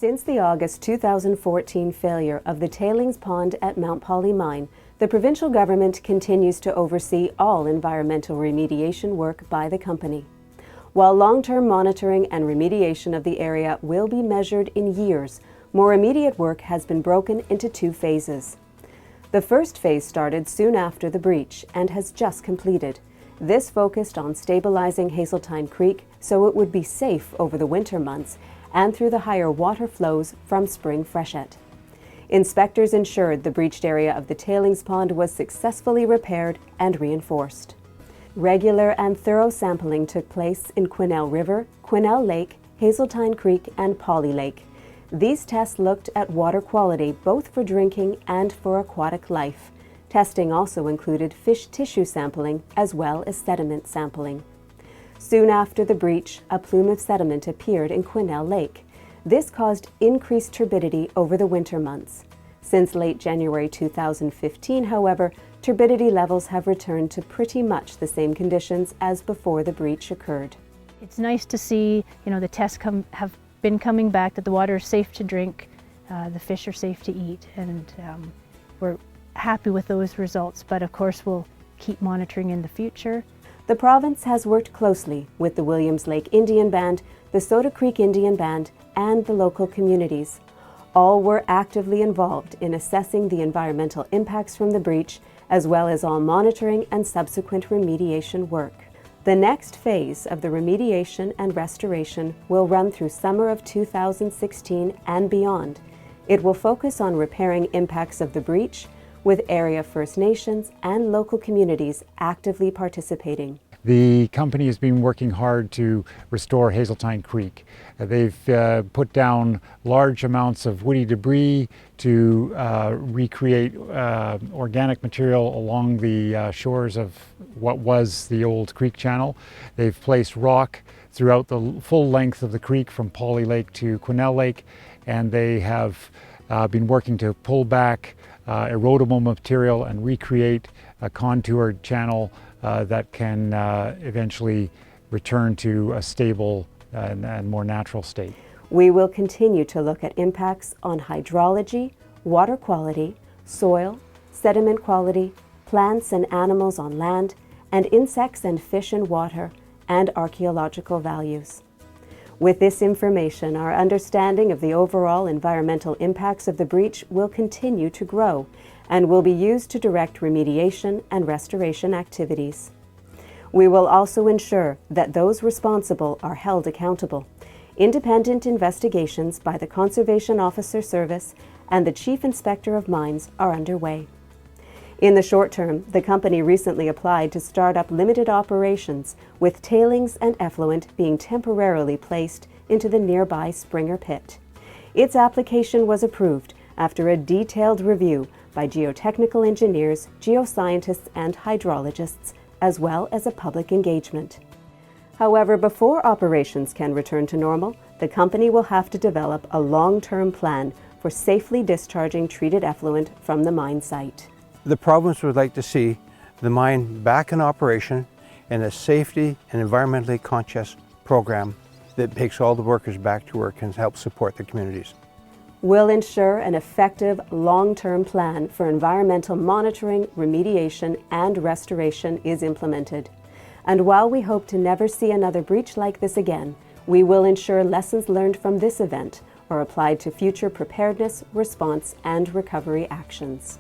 Since the August 2014 failure of the tailings pond at Mount Polley mine, the provincial government continues to oversee all environmental remediation work by the company. While long-term monitoring and remediation of the area will be measured in years, more immediate work has been broken into two phases. The first phase started soon after the breach and has just completed. This focused on stabilizing Hazeltine Creek so it would be safe over the winter months and through the higher water flows from spring freshet. Inspectors ensured the breached area of the tailings pond was successfully repaired and reinforced. Regular and thorough sampling took place in Quesnel River, Quesnel Lake, Hazeltine Creek, and Polley Lake. These tests looked at water quality both for drinking and for aquatic life. Testing also included fish tissue sampling as well as sediment sampling. Soon after the breach, a plume of sediment appeared in Quesnel Lake. This caused increased turbidity over the winter months. Since late January 2015, however, turbidity levels have returned to pretty much the same conditions as before the breach occurred. It's nice to see, the tests have been coming back, that the water is safe to drink, the fish are safe to eat, and we're happy with those results, but of course we'll keep monitoring in the future. The province has worked closely with the Williams Lake Indian Band, the Soda Creek Indian Band, and the local communities. All were actively involved in assessing the environmental impacts from the breach, as well as all monitoring and subsequent remediation work. The next phase of the remediation and restoration will run through summer of 2016 and beyond. It will focus on repairing impacts of the breach, with area First Nations and local communities actively participating. The company has been working hard to restore Hazeltine Creek. They've put down large amounts of woody debris to recreate organic material along the shores of what was the old creek channel. They've placed rock throughout the full length of the creek from Polley Lake to Quesnel Lake, and they have been working to pull back erodible material and recreate a contoured channel that can eventually return to a stable and more natural state. We will continue to look at impacts on hydrology, water quality, soil, sediment quality, plants and animals on land, and insects and fish in water, and archaeological values. With this information, our understanding of the overall environmental impacts of the breach will continue to grow and will be used to direct remediation and restoration activities. We will also ensure that those responsible are held accountable. Independent investigations by the Conservation Officer Service and the Chief Inspector of Mines are underway. In the short term, the company recently applied to start up limited operations, with tailings and effluent being temporarily placed into the nearby Springer Pit. Its application was approved after a detailed review by geotechnical engineers, geoscientists, and hydrologists, as well as a public engagement. However, before operations can return to normal, the company will have to develop a long-term plan for safely discharging treated effluent from the mine site. The province would like to see the mine back in operation and a safety and environmentally conscious program that takes all the workers back to work and helps support the communities. We'll ensure an effective long-term plan for environmental monitoring, remediation, and restoration is implemented. And while we hope to never see another breach like this again, we will ensure lessons learned from this event are applied to future preparedness, response, and recovery actions.